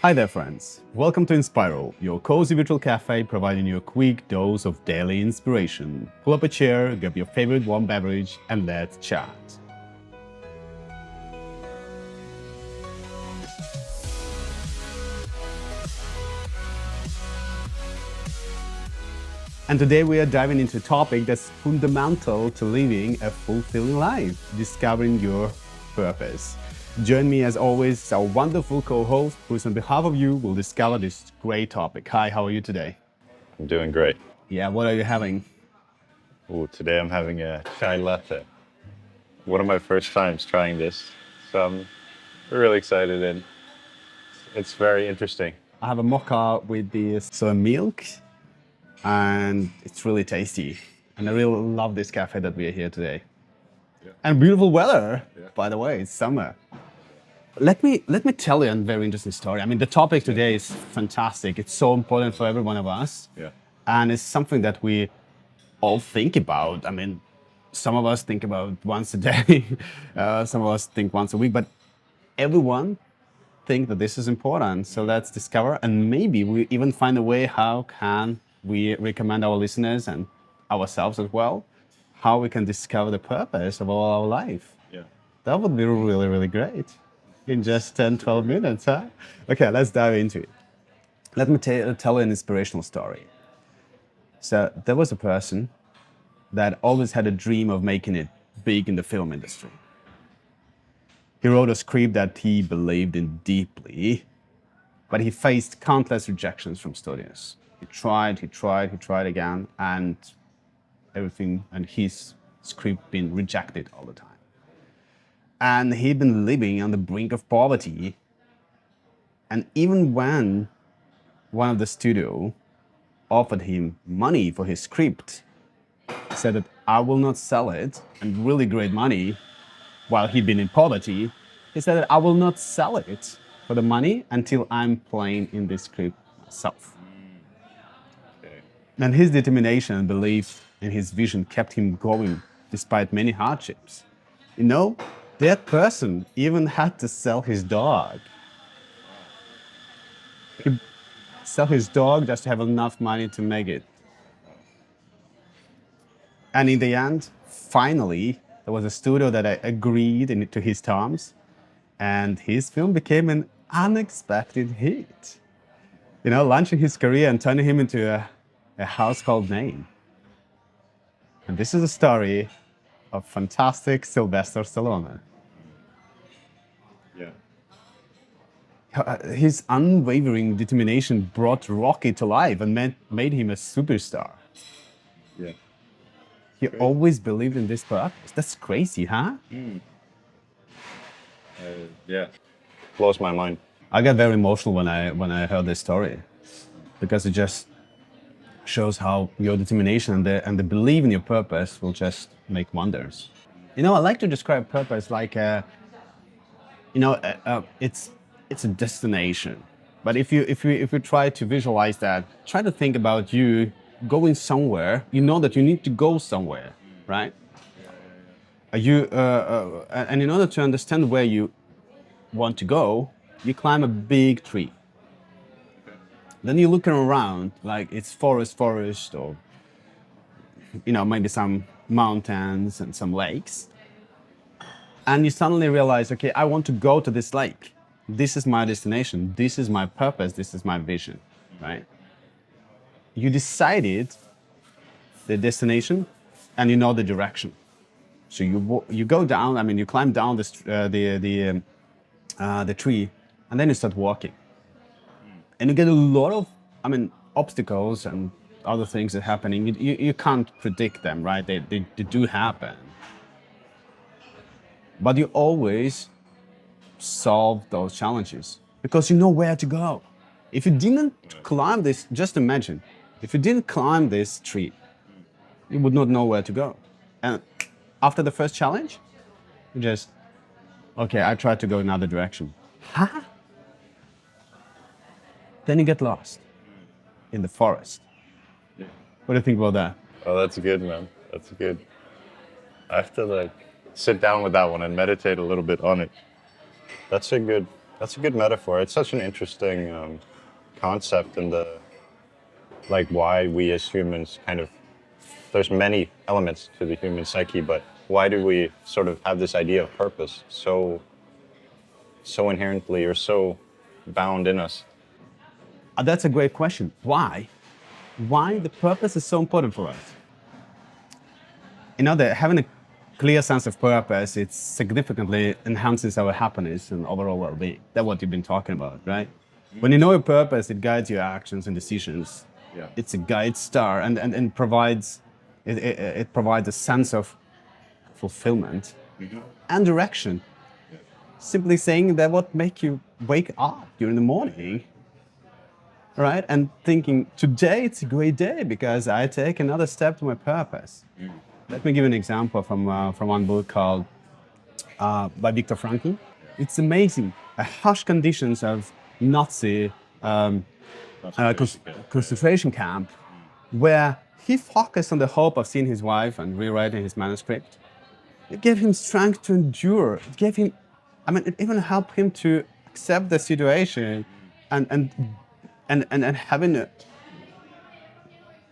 Hi there, friends. Welcome to Inspiral, your cozy virtual cafe providing you a quick dose of daily inspiration. Pull up a chair, grab your favorite warm beverage, and let's chat. And today we are diving into a topic that's fundamental to living a fulfilling life, discovering your purpose. Join me as always, our wonderful co-host, who is on behalf of you will discover this great topic. Hi, how are you today? I'm doing great. Yeah, what are you having? Ooh, today I'm having a chai latte. One of my first times trying this, so I'm really excited and it's very interesting. I have a mocha with the soy milk, and it's really tasty. And I really love this cafe that we are here today. Yeah. And beautiful weather, Yeah. by the way, it's summer. Let me tell you a very interesting story. I mean, the topic today is fantastic. It's so important for every one of us. Yeah. And it's something that we all think about. I mean, some of us think about once a day, some of us think once a week, but everyone think that this is important. So let's discover, and maybe we even find a way how can we recommend our listeners and ourselves as well, how we can discover the purpose of all our life. Yeah. That would be really, really great in just 10, 12 minutes, huh? Okay, let's dive into it. Let me tell you an inspirational story. So there was a person that always had a dream of making it big in the film industry. He wrote a script that he believed in deeply, but he faced countless rejections from studios. He tried again, and everything, and his script been rejected all the time. And he'd been living on the brink of poverty. And even when one of the studio offered him money for his script, he said that I will not sell it, and really great money, while he'd been in poverty, he said that I will not sell it for the money until I'm playing in this script myself. Okay. And his determination and belief in his vision kept him going despite many hardships. You know, that person even had to sell his dog. He sell his dog just to have enough money to make it. And in the end, finally, there was a studio that agreed to his terms, and his film became an unexpected hit. You know, launching his career and turning him into a household name. And this is a story of fantastic Sylvester Stallone. Yeah. His unwavering determination brought Rocky to life and made him a superstar. Yeah. He Great. always believed in this purpose. That's crazy, huh? Yeah. Blows my mind. I got very emotional when I heard this story, because it just shows how your determination and the belief in your purpose will just make wonders. You know, I like to describe purpose like it's a destination. But if you try to visualize that, try to think about you going somewhere. You know that you need to go somewhere, right? And in order to understand where you want to go, you climb a big tree. Then you're looking around, like it's forest, or maybe some mountains and some lakes. And you suddenly realize, okay, I want to go to this lake. This is my destination. This is my purpose. This is my vision, right? You decided the destination, and you know the direction. So you go down. I mean, you climb down the tree, and then you start walking. And you get a lot of, obstacles and other things that are happening. You can't predict them, right? They do happen. But you always solve those challenges because you know where to go. If you didn't climb this, just imagine, if you didn't climb this tree, you would not know where to go. And after the first challenge, you just, okay, I tried to go another direction. Huh? Then you get lost in the forest. What do you think about that? Oh, that's good, man. That's good. I have to sit down with that one and meditate a little bit on it. That's a good That's a good metaphor. It's such an interesting concept in the like why we as humans kind of there's many elements to the human psyche, but why do we sort of have this idea of purpose so inherently or so bound in us? That's a great question. Why? Why the purpose is so important for us? You know, that having a clear sense of purpose, it significantly enhances our happiness and overall well-being. That's what you've been talking about, right? When you know your purpose, it guides your actions and decisions. Yeah. It's a guide star and provides it provides a sense of fulfillment and direction. Simply saying that what make you wake up during the morning, right? And thinking today it's a great day because I take another step to my purpose. Let me give you an example from one book called by Viktor Frankl. It's amazing. Harsh conditions of Nazi concentration camp, where he focused on the hope of seeing his wife and rewriting his manuscript. It gave him strength to endure. It gave him, I mean, it even helped him to accept the situation and having,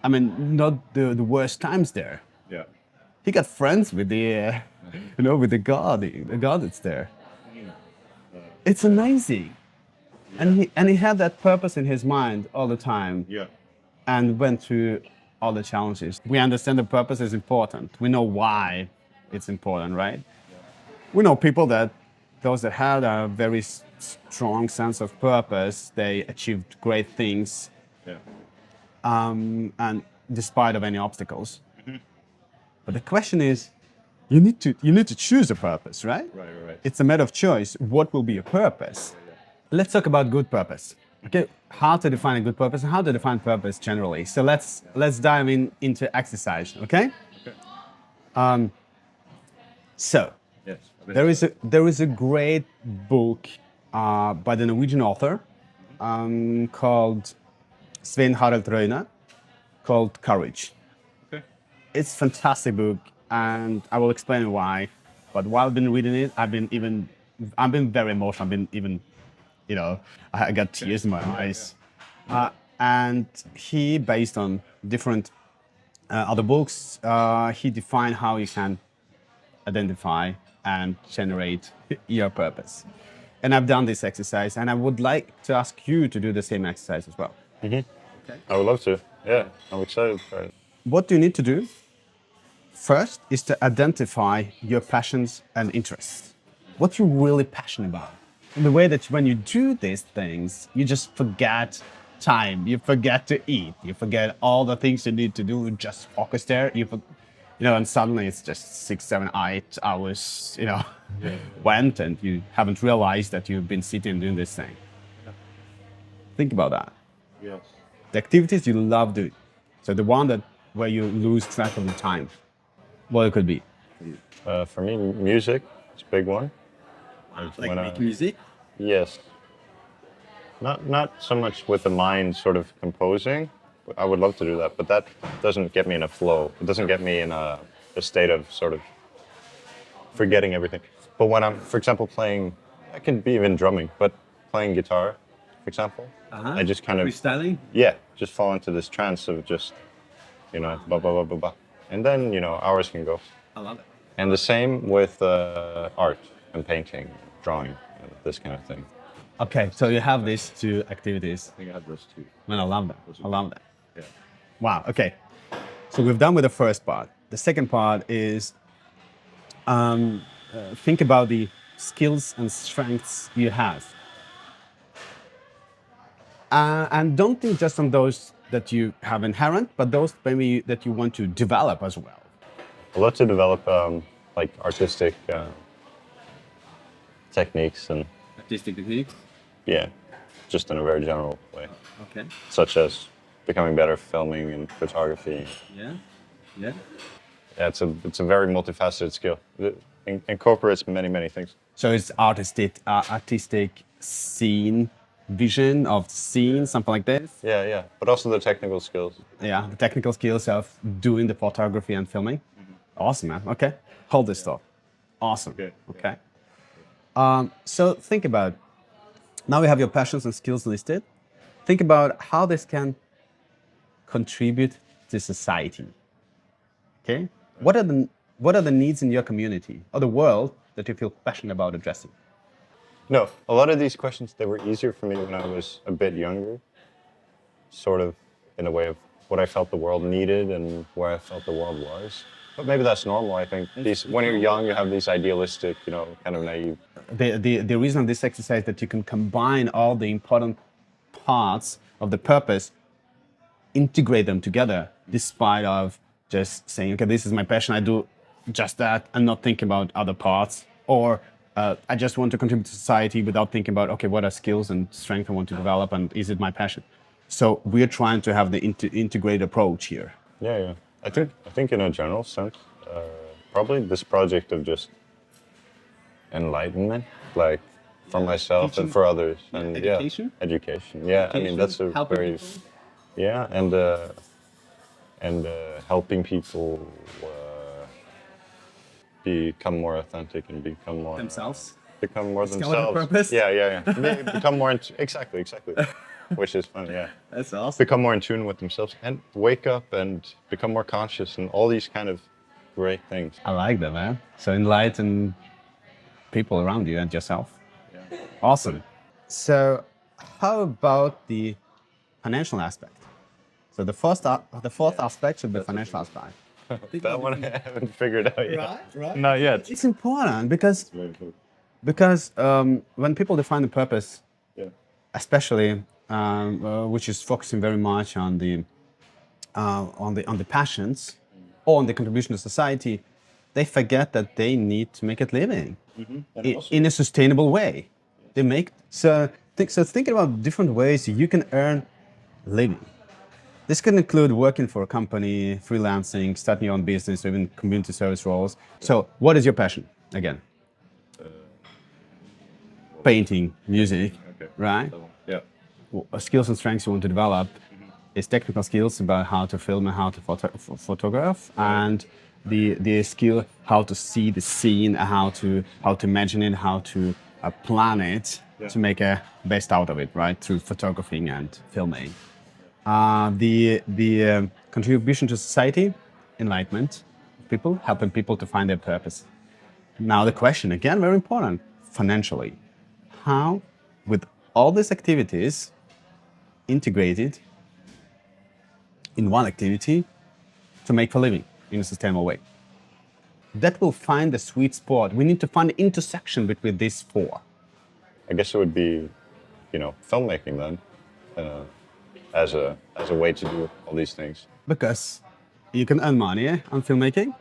not the worst times there. Yeah. He got friends with the, with the god that's there. It's amazing. And he had that purpose in his mind all the time. Yeah. And went through all the challenges. We understand the purpose is important. We know why it's important, right? We know people those that had a very strong sense of purpose, they achieved great things, Yeah. and despite of any obstacles. But the question is, you need to choose a purpose, right? Right. It's a matter of choice. What will be your purpose? Let's talk about good purpose. Okay, how to define a good purpose and how to define purpose generally. So let's dive into exercise. Okay. So Yes. there is a great book by the Norwegian author called Svein Harald Røyne called Courage. Okay. It's a fantastic book, and I will explain why. But while I've been reading it, I've been very emotional. I've been even, I got tears in my eyes. And he, based on different other books, he defined how you can identify and generate your purpose. And I've done this exercise, and I would like to ask you to do the same exercise as well. I would love to. Yeah. I'm excited for it. What do you need to do? First is to identify your passions and interests. What you're really passionate about. In the way that when you do these things, you just forget time. You forget to eat. You forget all the things you need to do. Just focus there. And suddenly it's just 6, 7, 8 hours. Went, and you haven't realized that you've been sitting doing this thing. Think about that. Yes. The activities you love doing. So the one where you lose track of the time. What it could be. For me, music is a big one. Like make music. Yes. Not so much with the mind sort of composing. I would love to do that, but that doesn't get me in a flow. It doesn't get me in a state of sort of forgetting everything. But when I'm, for example, playing, I can be even drumming, but playing guitar, for example, I just kind of freestyling. yeah, just fall into this trance of just, ba ba ba ba ba, and then hours can go. I love it. And the same with art and painting, drawing, this kind of thing. Okay, so you have these two activities. I think I had those two. Man, I love that. I love that. Yeah. Wow. Okay. So we've done with the first part. The second part is think about the skills and strengths you have. And don't think just on those that you have inherent, but those maybe that you want to develop as well. I'd love to develop like artistic techniques and Artistic techniques. yeah, just in a very general way, Okay. such as becoming better filming and photography. Yeah. Yeah. Yeah, it's a very multifaceted skill. It incorporates many things. So it's artistic scene, vision of scene, something like this. Yeah, but also the technical skills. Yeah, the technical skills of doing the photography and filming. Awesome, man. Okay, hold this thought. Awesome. Okay. Okay. So think about Now you have your passions and skills listed. Think about how this can contribute to society. Okay? What are the needs in your community or the world that you feel passionate about addressing? No, a lot of these questions, they were easier for me when I was a bit younger, sort of in a way of what I felt the world needed and where I felt the world was. But maybe that's normal. I think when you're young, you have these idealistic, kind of naive. The reason of this exercise that you can combine all the important parts of the purpose, integrate them together, despite of just saying, okay, this is my passion, I do just that, and not thinking about other parts, or I just want to contribute to society without thinking about, okay, what are skills and strength I want to develop, and is it my passion? So we're trying to have the integrated approach here. Yeah, yeah. I think in a general sense, probably this project of just enlightenment, like for myself and for others, and Education? education. Yeah, I mean that's a Helping very, people? yeah, and helping people become more authentic and become more Themselves? become more Discover themselves. their purpose? Yeah. Become more exactly, which is fun. Yeah, That's awesome. become more in tune with themselves and wake up and become more conscious and all these kind of great things. I like that, man. So enlighten people around you and yourself. Awesome. So how about the financial aspect? So the fourth aspect should be financial aspect. That one I haven't figured out yet. Right. Not yet. It's important because when people define the purpose, Yeah. especially which is focusing very much on the passions or on the contribution to society, they forget that they need to make a living in a sustainable way. They make thinking about different ways you can earn living. This can include working for a company, freelancing, starting your own business, or even community service roles. So, what is your passion again? Painting, music, Okay. right? Yeah. Skills and strengths you want to develop is technical skills about how to film and how to photograph, and the skill how to see the scene, how to imagine it, how to plan it to make a best out of it, right? Through photographing and filming. The contribution to society, enlightenment, people helping people to find their purpose. Now the question again, very important, financially, how with all these activities integrated in one activity to make a living in a sustainable way. That will find the sweet spot. We need to find the intersection between these four. I guess it would be, filmmaking then, as a way to do all these things. Because you can earn money on filmmaking,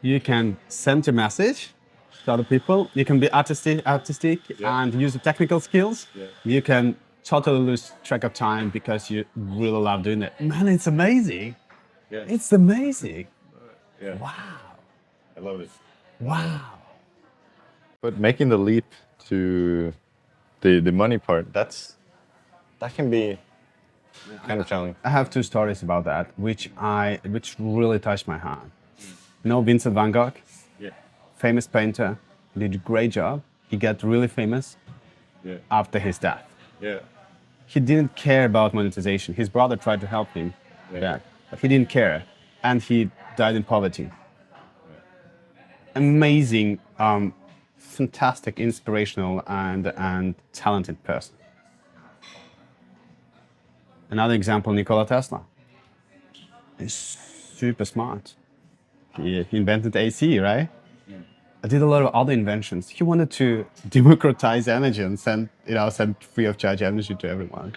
you can send your message to other people, you can be artistic and use the technical skills, you can totally lose track of time because you really love doing it. Man, it's amazing. Yeah. It's amazing. Yeah. Wow. I love it. Wow. But making the leap to the money part, that can be kind of challenging. I have two stories about that, which really touched my heart. You know Vincent van Gogh, Yeah. famous painter, did a great job. He got really famous Yeah. after his death. Yeah. He didn't care about monetization. His brother tried to help him back, but he didn't care, and he died in poverty. Amazing, fantastic, inspirational, and talented person. Another example, Nikola Tesla. He's super smart. He invented AC, right? I did a lot of other inventions. He wanted to democratize energy and send free of charge energy to everyone.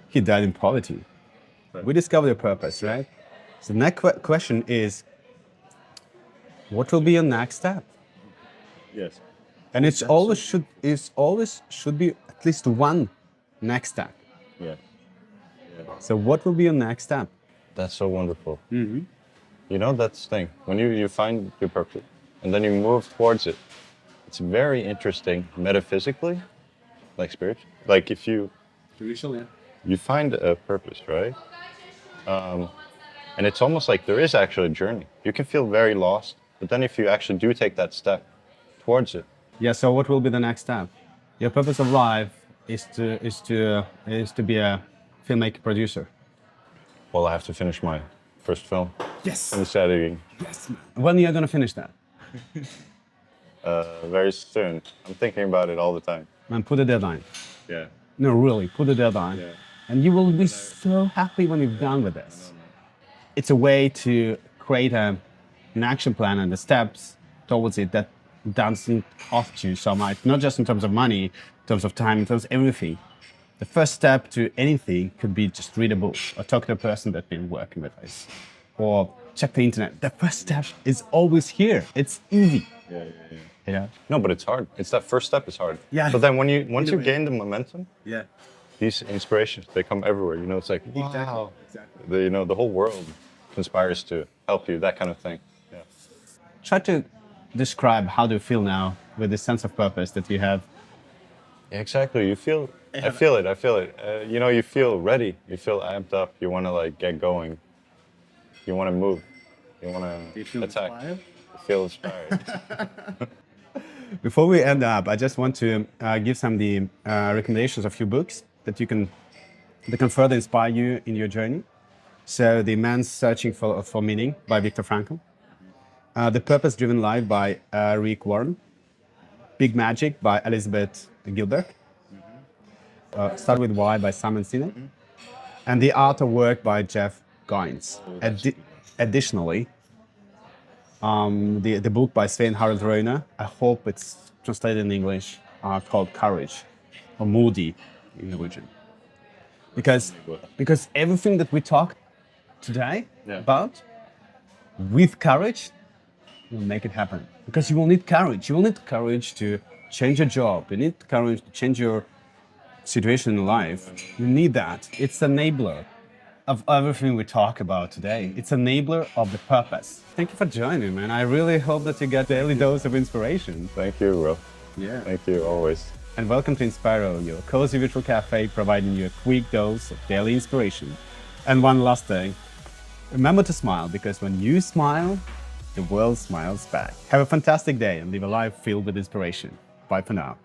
He died in poverty. We discovered a purpose, right? So the next question is, what will be your next step? Yes. And it's always should be at least one next step. Yeah. So what will be your next step? That's so wonderful. That's the thing. When you find your purpose and then you move towards it, it's very interesting metaphysically, like spiritual. Like if you find a purpose, right? And it's almost like there is actually a journey. You can feel very lost, but then if you actually do take that step towards it, Yeah, so what will be the next step? Your purpose of life is to be a filmmaker producer. Well, I have to finish my first film. Yes. Finish editing Yes. When are you gonna finish that? very soon. I'm thinking about it all the time. Man, put a deadline. Yeah. No, really, put a deadline. Yeah. And you will be so happy when you're done with this. It's a way to create an action plan and the steps towards it that doesn't cost you so much, not just in terms of money, in terms of time, in terms of everything. The first step to anything could be just read a book or talk to a person that's been working with us or check the internet. The first step is always here. It's easy. Yeah. You know? No, but it's hard. It's that first step is hard. Yeah. But then once you way. gain the momentum, Yeah. these inspirations they come everywhere. You know, it's like wow. Exactly. The whole world conspires to help you. That kind of thing. Yeah. Try to describe how do you feel now with this sense of purpose that you have. Yeah, exactly. You feel. I feel it. You know, you feel ready. You feel amped up. You want to like get going. You want to move. You want to attack. Inspired? You feel inspired. Before we end up, I just want to give some of the recommendations of few books that can further inspire you in your journey. So, The Man's Searching for Meaning by Viktor Frankl, The Purpose-Driven Life by Rick Warren, Big Magic by Elizabeth Gilbert, Start with Why by Simon Sinek, and The Art of Work by Jeff Goins. Additionally, the book by Svein Harald Røyne, I hope it's translated in English, called Courage, or Moody in Norwegian. Because everything that we talk today about, with courage, will make it happen. Because you will need courage. You will need courage to change your job. You need courage to change your situation in life. You need that. It's an enabler of everything we talk about today. It's an enabler of the purpose. Thank you for joining, man. I really hope that you get a daily dose of inspiration. Thank you, bro. Yeah. Thank you always. And welcome to Inspiro, your cozy virtual cafe providing you a quick dose of daily inspiration. And one last thing, remember to smile, because when you smile, the world smiles back. Have a fantastic day and live a life filled with inspiration. Bye for now.